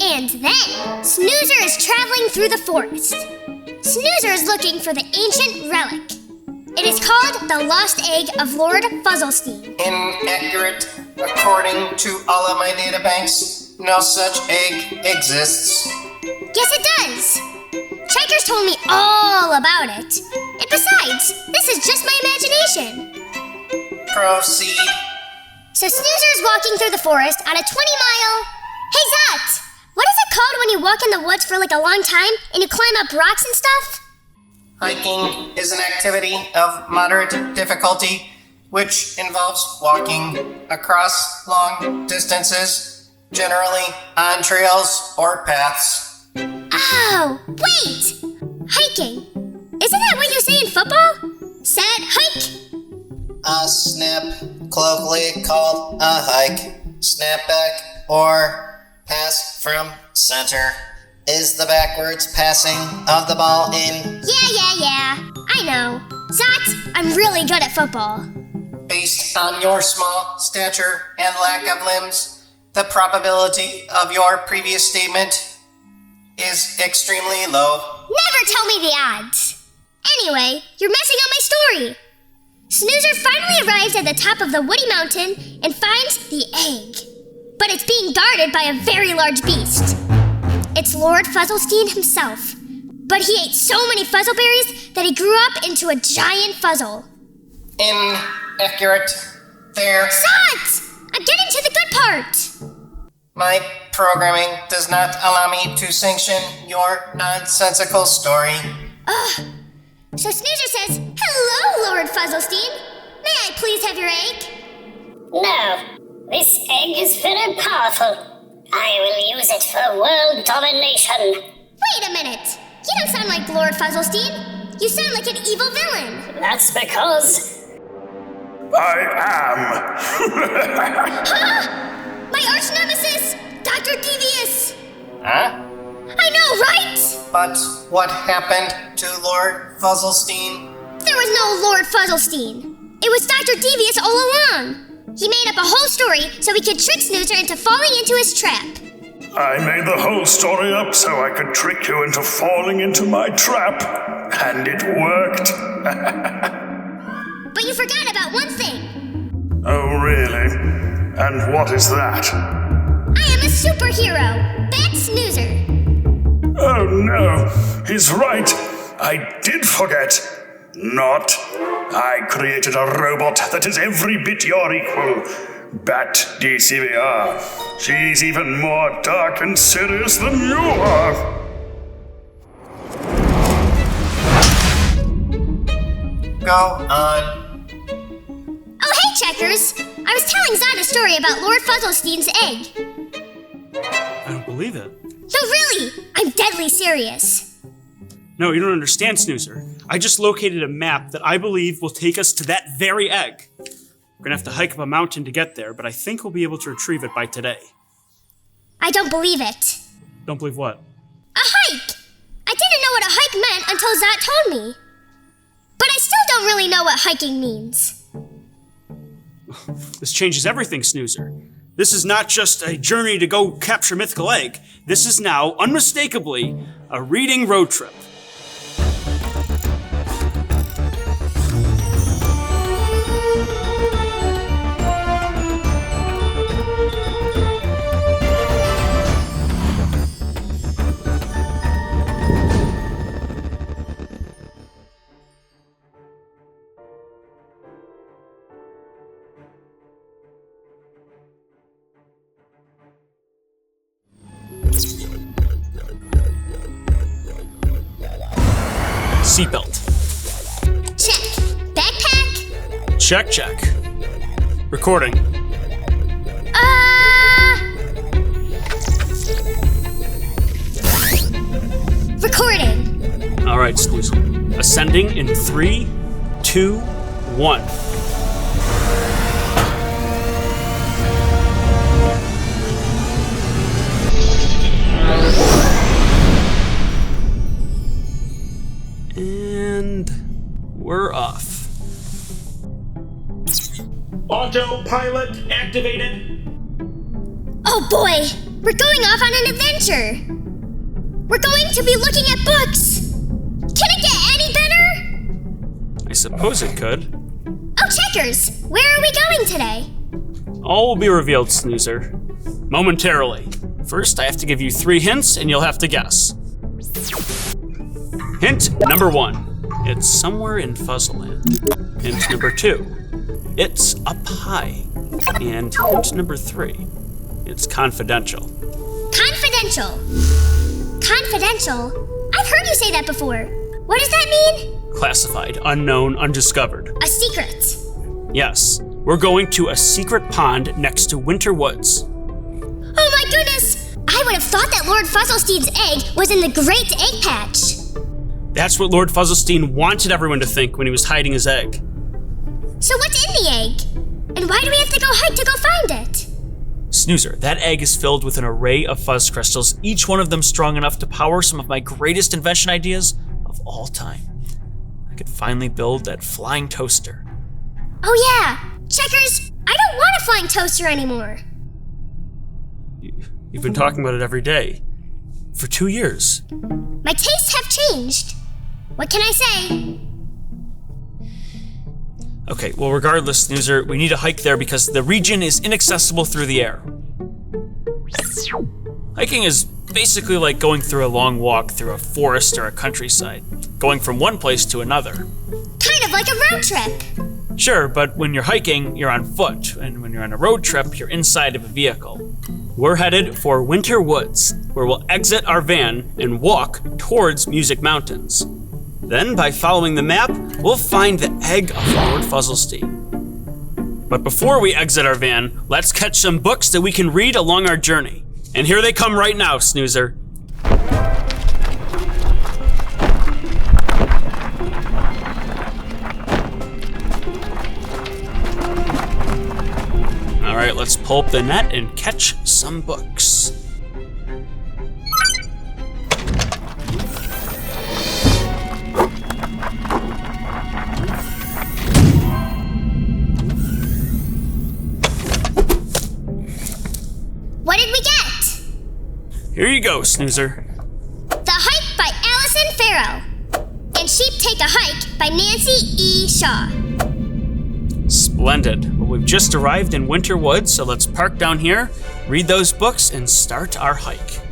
And then, Snoozer is traveling through the forest. Snoozer is looking for the ancient relic. It is called the Lost Egg of Lord Fuzzlestein. Inaccurate. According to all of my databanks, no such egg exists. Yes, it does. Strikers told me all about it. And besides, this is just my imagination. Proceed. So Snoozer is walking through the forest on a 20-mile... Hey, Zot! What is it called when you walk in the woods for like a long time and you climb up rocks and stuff? Hiking is an activity of moderate difficulty, which involves walking across long distances, generally on trails or paths. Oh, wait! Hiking. Isn't that what you say in football? Set, hike? A snap, colloquially called a hike, snapback, or pass from center, is the backwards passing of the ball in. Yeah. I know. Zot, I'm really good at football. Based on your small stature and lack of limbs, the probability of your previous statement is extremely low. Never tell me the odds. Anyway, you're messing up my story. Snoozer finally arrives at the top of the woody mountain and finds the egg. But it's being guarded by a very large beast. It's Lord Fuzzlestein himself. But he ate so many fuzzleberries that he grew up into a giant fuzzle. Inaccurate. There. Zot! I'm getting to the good part. My programming does not allow me to sanction your nonsensical story. Ugh. So Snoozer says, "Hello, Lord Fuzzlestein. May I please have your egg?" No, this egg is very powerful. I will use it for world domination. Wait a minute. You don't sound like Lord Fuzzlestein. You sound like an evil villain. That's because I am. Huh? My arch nemesis, Dr. Devious. Huh? I know, right? But what happened to Lord Fuzzlestein? There was no Lord Fuzzlestein. It was Dr. Devious all along. He made up a whole story so he could trick Snoozer into falling into his trap. I made the whole story up so I could trick you into falling into my trap. And it worked. But you forgot about one thing. Oh, really? And what is that? I am a superhero. That's Snoozer. Oh, no. He's right. I did forget. Not. I created a robot that is every bit your equal. Bat DCVR. She's even more dark and serious than you are. Go on. Oh, hey, Checkers. I was telling Zod a story about Lord Fuzzlestein's egg. I don't believe it. No, really. I'm deadly serious. No, you don't understand, Snoozer. I just located a map that I believe will take us to that very egg. We're gonna have to hike up a mountain to get there, but I think we'll be able to retrieve it by today. I don't believe it. Don't believe what? A hike! I didn't know what a hike meant until Zot told me. But I still don't really know what hiking means. This changes everything, Snoozer. This is not just a journey to go capture mythical egg. This is now, unmistakably, a reading road trip. Seatbelt. Check. Backpack? Check. Recording. Recording. All right, Snoozer. Ascending in 3, 2, 1. And we're off. Auto pilot activated. Oh boy, we're going off on an adventure. We're going to be looking at books. Can it get any better? I suppose it could. Oh, Checkers, where are we going today? All will be revealed, Snoozer. Momentarily. First, I have to give you 3 hints, and you'll have to guess. Hint number 1. It's somewhere in Fuzzleland. Hint number 2. It's up high. And hint number 3. It's confidential. Confidential. Confidential? I've heard you say that before. What does that mean? Classified, unknown, undiscovered. A secret. Yes, we're going to a secret pond next to Winter Woods. Oh my goodness! I would have thought that Lord Fuzzlestein's egg was in the Great Egg Patch. That's what Lord Fuzzlestein wanted everyone to think when he was hiding his egg. So what's in the egg? And why do we have to go hike to go find it? Snoozer, that egg is filled with an array of fuzz crystals, each one of them strong enough to power some of my greatest invention ideas of all time. I could finally build that flying toaster. Oh yeah! Checkers, I don't want a flying toaster anymore. You've been talking about it every day. For 2 years. My tastes have changed. What can I say? Okay, well regardless, Snoozer, we need to hike there because the region is inaccessible through the air. Hiking is basically like going through a long walk through a forest or a countryside, going from one place to another. Kind of like a road trip. Sure, but when you're hiking, you're on foot, and when you're on a road trip, you're inside of a vehicle. We're headed for Winter Woods, where we'll exit our van and walk towards Music Mountains. Then, by following the map, we'll find the egg of Lord Fuzzlestein. But before we exit our van, let's catch some books that we can read along our journey. And here they come right now, Snoozer. All right, let's pull up the net and catch some books. What did we get? Here you go, Snoozer. The Hike by Allison Farrell. And Sheep Take a Hike by Nancy E. Shaw. Splendid. Well, we've just arrived in Winter Woods, so let's park down here, read those books, and start our hike.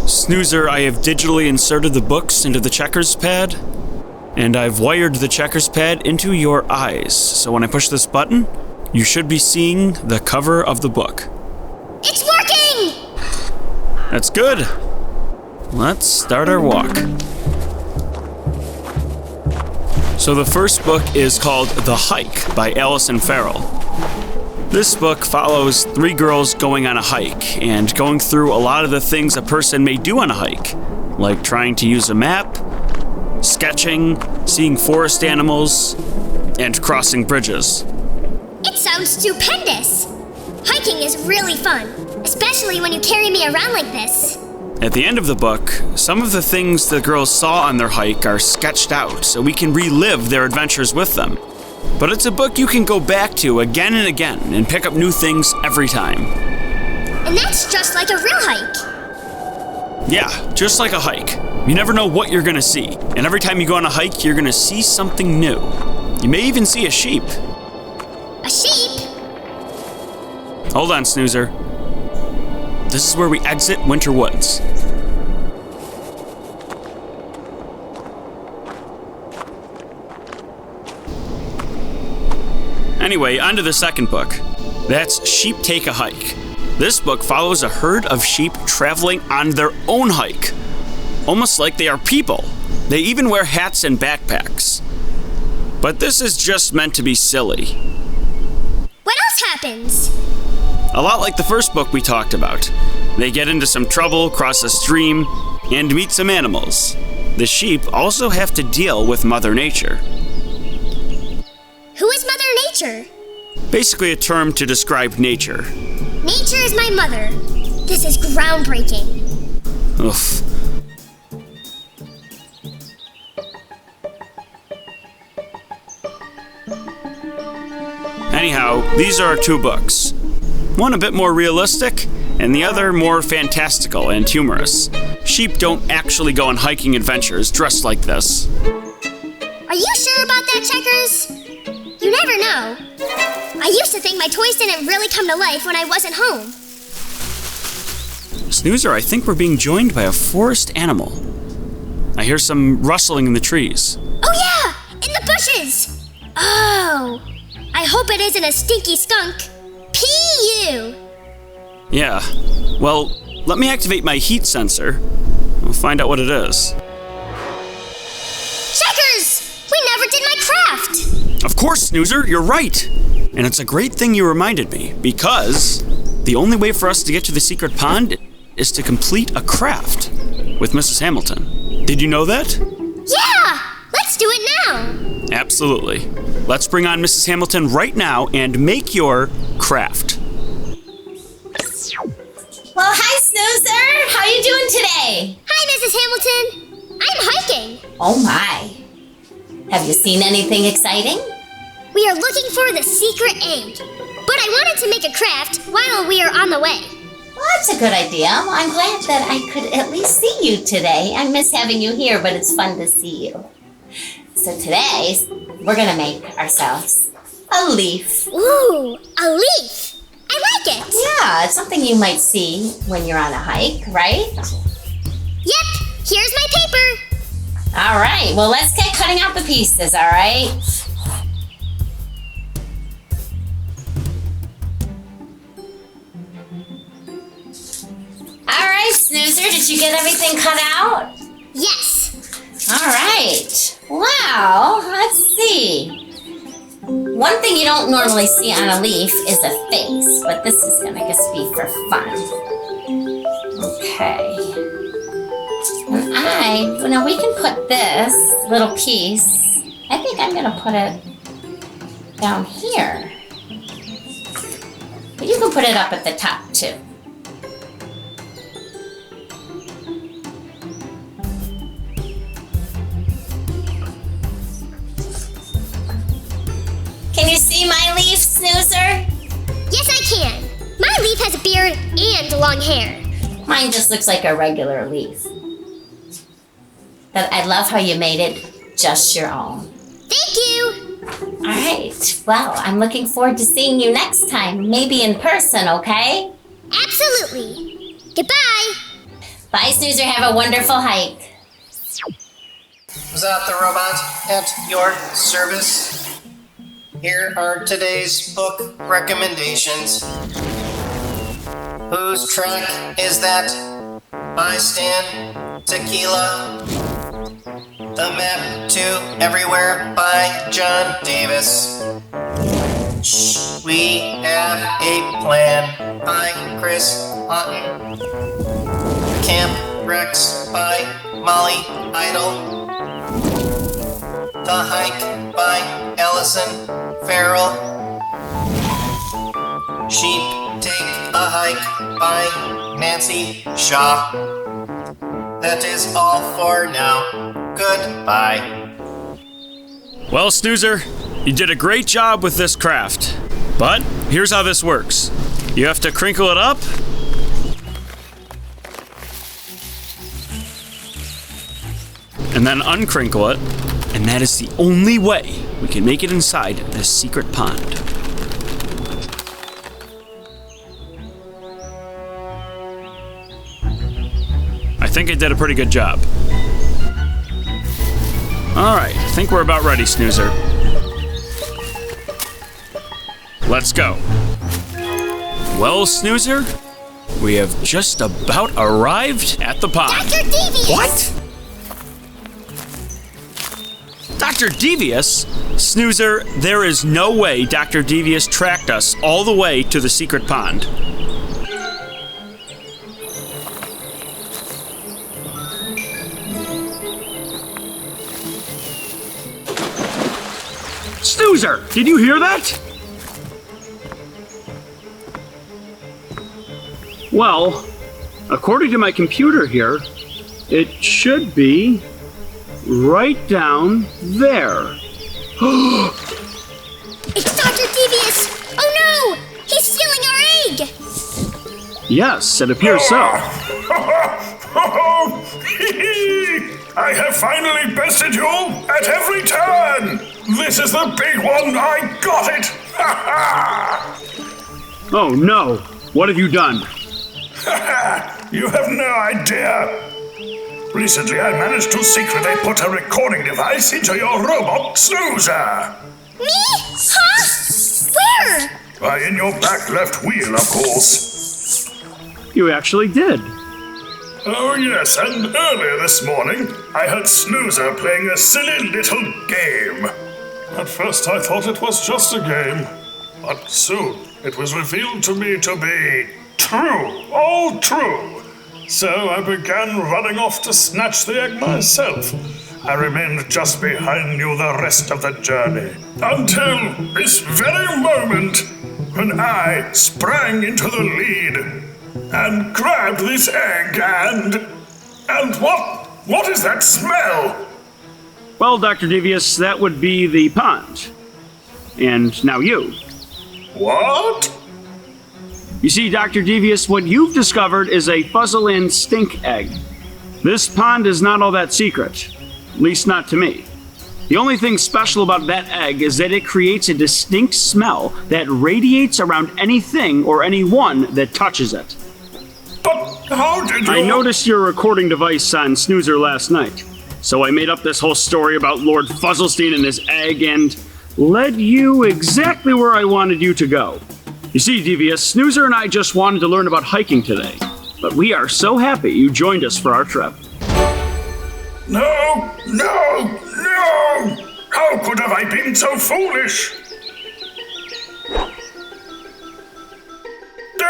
Snoozer, I have digitally inserted the books into the checkers pad, and I've wired the checkers pad into your eyes. So when I push this button, you should be seeing the cover of the book. It's working! That's good. Let's start our walk. So the first book is called The Hike by Allison Farrell. This book follows 3 girls going on a hike and going through a lot of the things a person may do on a hike, like trying to use a map, sketching, seeing forest animals, and crossing bridges. It sounds stupendous. Hiking is really fun, especially when you carry me around like this. At the end of the book, some of the things the girls saw on their hike are sketched out so we can relive their adventures with them. But it's a book you can go back to again and again and pick up new things every time. And that's just like a real hike. Yeah, just like a hike. You never know what you're gonna see, and every time you go on a hike, you're gonna see something new. You may even see a sheep. A sheep? Hold on, Snoozer. This is where we exit Winter Woods. Anyway, on to the second book. That's Sheep Take a Hike. This book follows a herd of sheep traveling on their own hike. Almost like they are people. They even wear hats and backpacks. But this is just meant to be silly. What else happens? A lot like the first book we talked about. They get into some trouble, cross a stream, and meet some animals. The sheep also have to deal with Mother Nature. Who is Mother Nature? Basically a term to describe nature. Nature is my mother. This is groundbreaking. Oof. Anyhow, these are our two books. One a bit more realistic, and the other more fantastical and humorous. Sheep don't actually go on hiking adventures dressed like this. Are you sure about that, Checkers? You never know. I used to think my toys didn't really come to life when I wasn't home. Snoozer, I think we're being joined by a forest animal. I hear some rustling in the trees. Oh yeah! In the bushes! Oh! I hope it isn't a stinky skunk. P.U. Yeah. Well, let me activate my heat sensor. We'll find out what it is. Checkers! We never did my craft! Of course, Snoozer, you're right. And it's a great thing you reminded me, because the only way for us to get to the secret pond is to complete a craft with Mrs. Hamilton. Did you know that? Yeah! Let's do it now! Absolutely. Let's bring on Mrs. Hamilton right now and make your craft. Well, hi, Snoozer. How you doing today? Hi, Mrs. Hamilton. I'm hiking. Oh, my. Have you seen anything exciting? We are looking for the secret egg. But I wanted to make a craft while we are on the way. Well, that's a good idea. Well, I'm glad that I could at least see you today. I miss having you here, but it's fun to see you. So today, we're going to make ourselves a leaf. Ooh, a leaf. I like it. Yeah, it's something you might see when you're on a hike, right? Yep, here's my paper. All right, well, let's get cutting out the pieces, all right? All right, Snoozer, did you get everything cut out? Yes. All right. Wow, let's see. One thing you don't normally see on a leaf is a face, but this is gonna just be for fun. Okay. And now we can put this little piece, I think I'm gonna put it down here. But you can put it up at the top too. Can you see my leaf, Snoozer? Yes, I can. My leaf has a beard and long hair. Mine just looks like a regular leaf. But I love how you made it just your own. Thank you. All right. Well, I'm looking forward to seeing you next time, maybe in person, okay? Absolutely. Goodbye. Bye, Snoozer. Have a wonderful hike. Was that the robot at your service? Here are today's book recommendations. Whose track is that? By Stan Tequila. The Map to Everywhere by John Davis. Shh, we have a plan by Chris Houghton. Camp Rex by Molly Idle. The Hike by Allison Farrell. Sheep Take a Hike by Nancy Shaw. That is all for now. Goodbye. Well, Snoozer, you did a great job with this craft. But here's how this works. You have to crinkle it up. And then uncrinkle it. And that is the only way we can make it inside this secret pond. I think I did a pretty good job. All right, I think we're about ready, Snoozer. Let's go. Well, Snoozer, we have just about arrived at the pond. Dr. Devious! What? Dr. Devious? Snoozer, there is no way Dr. Devious tracked us all the way to the secret pond. Snoozer, did you hear that? Well, according to my computer here, it should be right down there. It's Dr. Devious! Oh no! He's stealing our egg! Yes, it appears so. I have finally bested you at every turn! This is the big one! I got it! Oh no, what have you done? You have no idea! Recently I managed to secretly put a recording device into your robot, Snoozer! Me? Huh? Where? Why, in your back left wheel, of course. You actually did. Oh yes, and earlier this morning, I heard Snoozer playing a silly little game. At first I thought it was just a game, but soon it was revealed to me to be true, all true. So I began running off to snatch the egg myself. I remained just behind you the rest of the journey, until this very moment, when I sprang into the lead and grabbed this egg and what is that smell? Well, Dr. Devious, that would be the pond. And now you. What? You see, Dr. Devious, what you've discovered is a Fuzzleland stink egg. This pond is not all that secret. At least not to me. The only thing special about that egg is that it creates a distinct smell that radiates around anything or anyone that touches it. But how did you... I noticed your recording device on Snoozer last night, so I made up this whole story about Lord Fuzzlestein and his egg and led you exactly where I wanted you to go. You see, Devious, Snoozer and I just wanted to learn about hiking today, but we are so happy you joined us for our trip. No! How could have I been so foolish? No!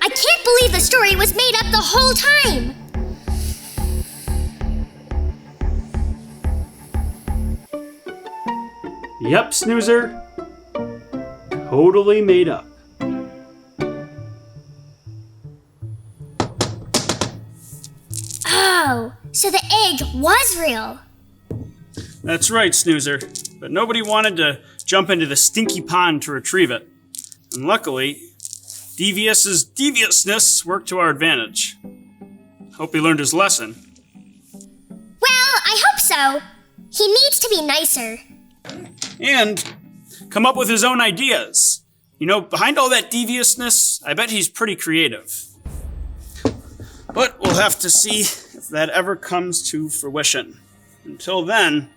I can't believe the story was made up the whole time! Yep, Snoozer. Totally made up. Oh, so the egg was real. That's right, Snoozer. But nobody wanted to jump into the stinky pond to retrieve it. And luckily, Devious's deviousness worked to our advantage. Hope he learned his lesson. Well, I hope so. He needs to be nicer. And come up with his own ideas. You know, behind all that deviousness, I bet he's pretty creative. But we'll have to see if that ever comes to fruition. Until then,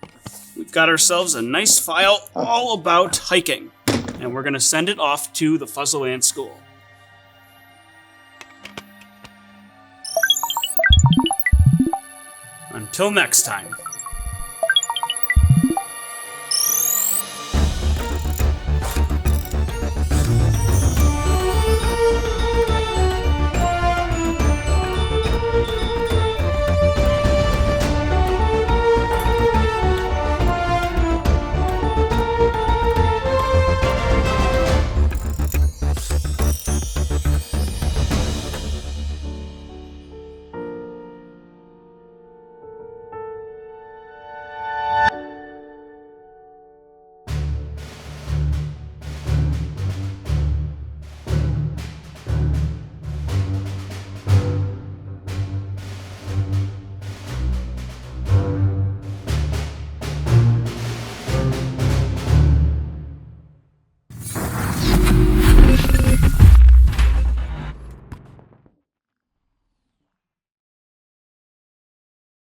we've got ourselves a nice file all about hiking, and we're going to send it off to the Fuzzleland School. Until next time.